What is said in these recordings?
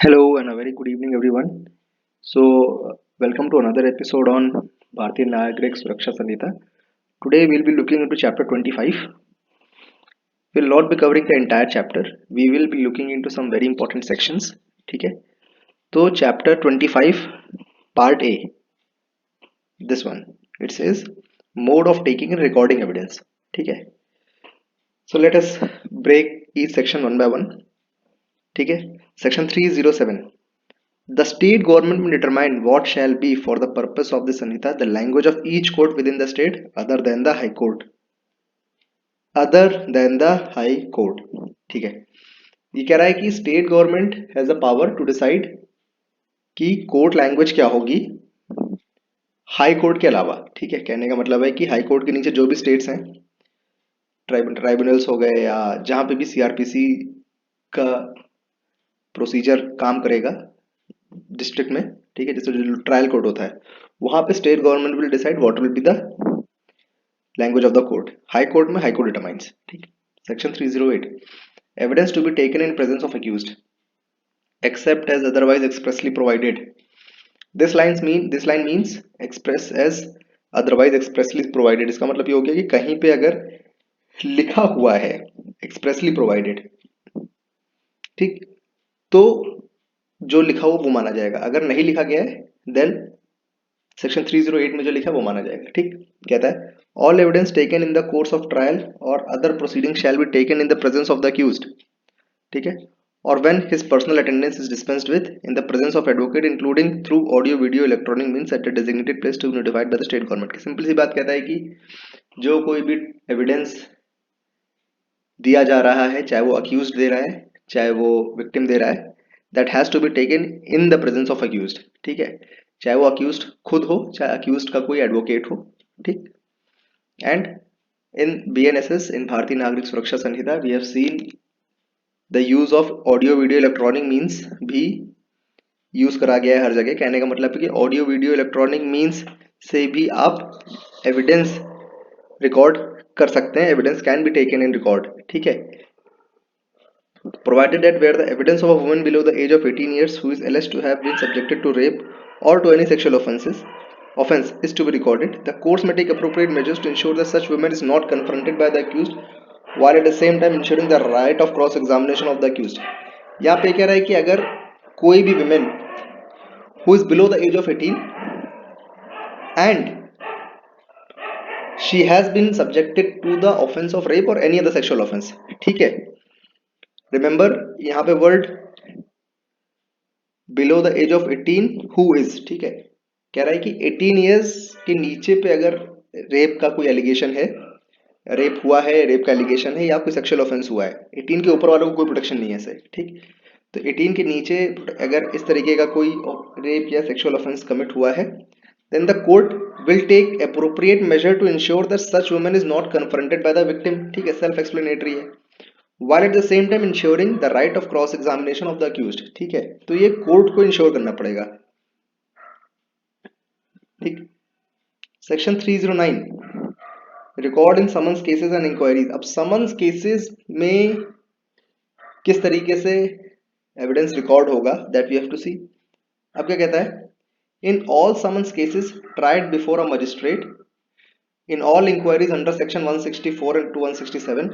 Hello and a very good evening, everyone. Welcome to another episode on Bharatiya Nagrik Suraksha Samhita. Today, we'll be looking into chapter 25. We'll not be covering the entire chapter. We will be looking into some very important sections. ठीक है? तो chapter 25, part A. This one. It says mode of taking and recording evidence. ठीक है? So let us break each section one by one. ठीक है? Section 307. The state government will determine what shall be for the purpose of this Sanhita the language of each court within the state other than the High Court. Other than the High Court. ठीक है, ये कह रहा है कि state government has a power to decide कि court language क्या होगी हाई कोर्ट के अलावा. ठीक है, कहने का मतलब है कि हाई कोर्ट के नीचे जो भी स्टेट्स हैं, ट्राइब्यूनल्स हो गए या जहां पे भी सीआरपीसी का प्रोसीजर काम करेगा डिस्ट्रिक्ट में, ठीक है, जैसे जो ट्रायल कोर्ट होता है वहां पे state government will decide what will be the language of the court. High court में हाई कोर्ट डिटरमाइंस. ठीक. Section 308. Evidence to be taken in presence of accused except as otherwise expressly provided. This line means express as otherwise expressly provided. इसका मतलब ये हो गया कि कहीं पे अगर लिखा हुआ है expressly provided, ठीक, तो जो लिखा हुआ वो माना जाएगा. अगर नहीं लिखा गया है देन सेक्शन 308 में जो लिखा है वो माना जाएगा. ठीक. कहता है all evidence taken in the course of trial और other proceeding shall be taken in the presence of the accused. ठीक है, or when his personal attendance is dispensed with in the presence of advocate including through audio video electronic means at a designated place to be notified by the state government. की simple सी बात कहता है कि जो कोई भी evidence दिया जा रहा है, चाहे वो अक्यूज्ड दे रहा है चाहे वो विक्टिम दे रहा है, that has to be taken in the presence of accused. ठीक है, चाहे वो अक्यूज्ड खुद हो चाहे अक्यूज्ड का कोई एडवोकेट हो. ठीक. And in BNSS, in Bharatiya Nagarik Suraksha Sanhita, we have seen the use of audio video electronic means भी यूज करा गया है हर जगह. कहने का मतलब है कि ऑडियो वीडियो इलेक्ट्रॉनिक मीन्स से भी आप एविडेंस रिकॉर्ड कर सकते हैं. Evidence can be taken in record. ठीक है, provided that where the evidence of a woman below the age of 18 years who is alleged to have been subjected to rape or to any sexual offense is to be recorded, the courts may take appropriate measures to ensure that such woman is not confronted by the accused while at the same time ensuring the right of cross examination of the accused. यहाँ पे कह रहा है कि अगर कोई भी women who is below the age of 18 and she has been subjected to the offense of rape or any other sexual offense. ठीक है, रिमेंबर यहाँ पे word below the age of 18 who is. ठीक है, कह रहा है कि 18 ईयर्स के नीचे पे अगर रेप का कोई एलिगेशन है, रेप हुआ है, रेप का एलिगेशन है या कोई सेक्सुअल ऑफेंस हुआ है, 18 के ऊपर वालों को कोई प्रोटेक्शन नहीं है सर. ठीक, तो 18 के नीचे अगर इस तरीके का कोई रेप या सेक्सुअल ऑफेंस कमिट हुआ है, then the court will take appropriate measure to ensure that such woman is not confronted by the victim. ठीक है, सेल्फ एक्सप्लेनेटरी है. while at the same time ensuring the right of cross examination of the accused. ठीक है, तो ये court को ensure करना पड़ेगा. ठीक. Section 309. Record in summons cases and inquiries. अब समन्स केसेस में किस तरीके से एविडेंस रिकॉर्ड होगा that we have to see. अब क्या कहता है, in all summons cases tried before a magistrate, in all inquiries under section 164 and 167,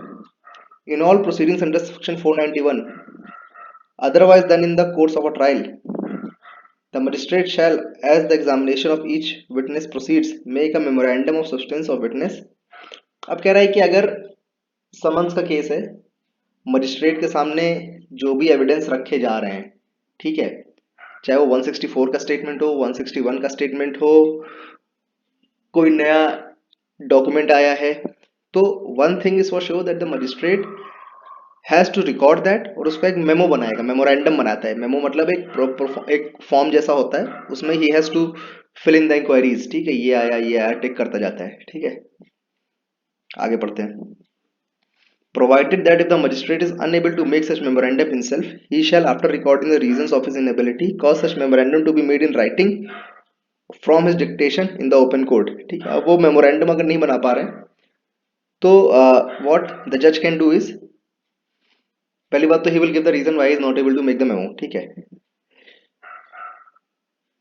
in all proceedings under section 491 otherwise than in the course of a trial, the magistrate shall, as the examination of each witness proceeds, make a memorandum of substance of witness. अब कह रहा है कि अगर summons का case है, magistrate के सामने जो भी एविडेंस रखे जा रहे हैं, ठीक है, चाहे वो 164 का स्टेटमेंट हो, 161 का स्टेटमेंट हो, कोई नया डॉक्यूमेंट आया है, तो one thing is for sure that the magistrate has to record that, और उसका एक मेमो बनाएगा. मेमोरेंडम बनाता है. मेमो मतलब एक फॉर्म जैसा होता है, उसमें ही has to fill in the inquiries. ठीक है, ये आया टिक करता जाता है. ठीक है, आगे पढ़ते हैं. Provided that if the magistrate is unable to make such memorandum himself, he shall, after recording the reasons of his inability, cause such memorandum to be made in writing from his dictation in the open court. ठीक है, अब वो memorandum अगर नहीं बना पा रहे हैं तो what the judge can do is, पहली बात तो he will give the reason why he is not able to make the memo. ठीक है,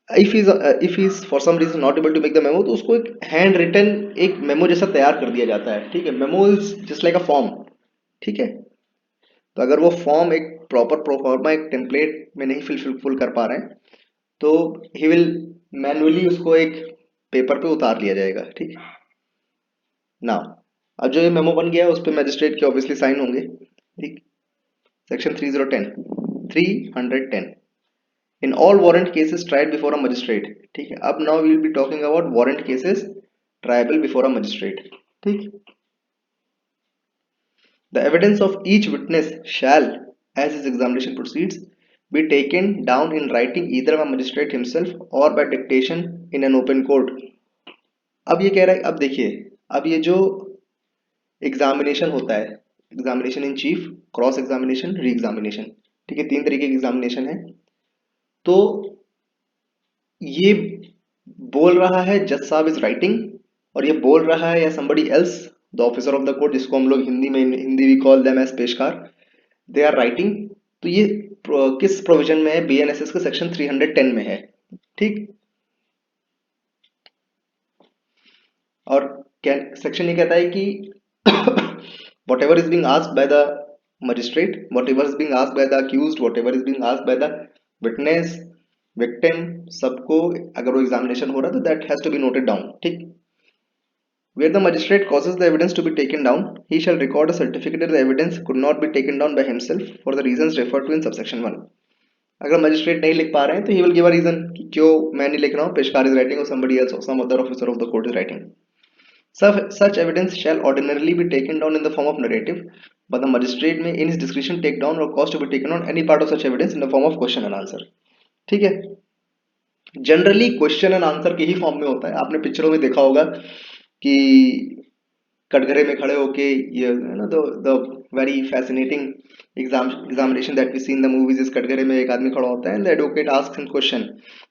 if is for some reason not able to make the memo, तो उसको एक hand written एक memo जैसा तैयार कर दिया जाता है, ठीक है। Memo is just like a form, ठीक है। तो अगर वो फॉर्म एक प्रॉपर प्रोफॉर्मा एक टेम्पलेट में नहीं फुल कर पा रहे हैं, तो ही विल मैनुअली उसको एक पेपर पे उतार लिया जाएगा, ठीक। नाउ अब जो ये मेमो बन गया है उस पर मजिस्ट्रेट के ऑब्वियसली साइन होंगे, ठीक। Section 3010 310 in all warrant cases tried before a magistrate, ठीक है। अब now we will be talking about warrant cases triable before a magistrate, ठीक। The evidence of each witness shall, as his examination proceeds, be taken down in writing either by magistrate himself or by dictation in an open court. अब ये कह रहा है, अब देखिए, अब ये जो एग्जामिनेशन होता है, examination in chief, cross examination, re examination, ठीक है, तीन तरीके की एग्जामिनेशन है। तो ये बोल रहा है जज साहब इज राइटिंग, और ये बोल रहा है या somebody else, the officer of the court, जिसको हम लोग Hindi we call them as पेशकार, दे आर राइटिंग। तो ये किस प्रोविजन में है? बीएनएसएस के सेक्शन 310 में है, ठीक। और सेक्शन ये कहता है कि whatever is being asked by the magistrate, whatever is being asked by the accused, whatever is being asked by the witness, victim, सबको अगर वो एग्जामिनेशन हो रहा है तो that has to be noted down, ठीक। Where the magistrate causes the evidence to be taken down, he shall record a certificate that the evidence could not be taken down by himself for the reasons referred to in subsection 1. अगर magistrate नहीं लिख पा रहे हैं तो he will give a reason कि क्यों मैं नहीं लिख रहा हूँ, पेशकार इज राइटिंग और somebody else or some other officer of the court is writing. Such evidence shall ordinarily be taken down in the form of narrative, but the magistrate may in his discretion take down or cause to be taken down any part of such evidence in the form of question and answer, ठीक है। Generally question and answer के ही form में होता है। आपने पिक्चरों में देखा होगा कि कटघरे में खड़े होके ये ना, the very fascinating examination that we see in the movies is कटघरे में एक आदमी खड़ा होता है and the advocate asks him question.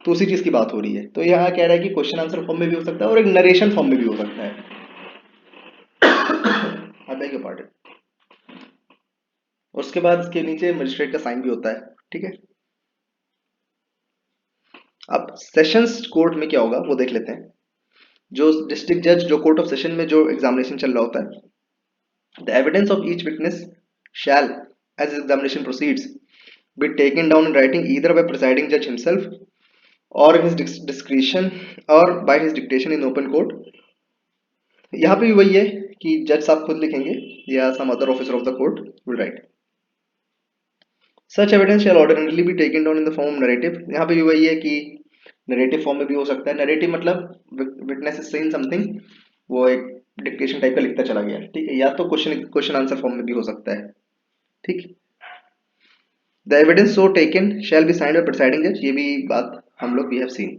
तो उसी चीज की बात हो रही है। तो यहाँ कह रहा है कि क्वेश्चन आंसर फॉर्म में भी हो सकता है और एक नरेशन फॉर्म में भी हो सकता है। I beg your pardon. उसके बाद इसके नीचे मजिस्ट्रेट का साइन भी होता है, ठीक है। अब सेशंस कोर्ट में क्या होगा वो देख लेते हैं। जो डिस्ट्रिक्ट जज, जो कोर्ट ऑफ सेशन में जो एग्जामिनेशन चल रहा होता है, the evidence of each witness shall, as examination proceeds, be taken down in writing either by presiding judge himself or in his discretion or by his dictation in open court. यहाँ पे भी वही है कि जज साहब खुद लिखेंगे या some other officer of the court will write. Such evidence shall ordinarily be taken down in the form of narrative. यहाँ पे भी वही है कि नरेटिव फॉर्म में भी हो सकता है। नरेटिव मतलब विटनेस इज सेइंग समथिंग, वो एक डिक्टेशन टाइप का लिखता चला गया, ठीक है। या तो क्वेश्चन आंसर फॉर्म में भी हो सकता है, ठीक। The evidence so taken shall be signed by presiding जज, ये भी बात हम लोग वी हैव सीन।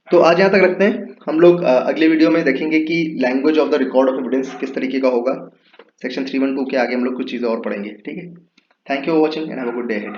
तो आज यहाँ तक रखते हैं। हम लोग अगले वीडियो में देखेंगे कि language of the record of evidence किस तरीके का होगा। सेक्शन 312 के आगे हम लोग कुछ चीज़ें और पढ़ेंगे, ठीक है। Thank you for watching and have a good day ahead.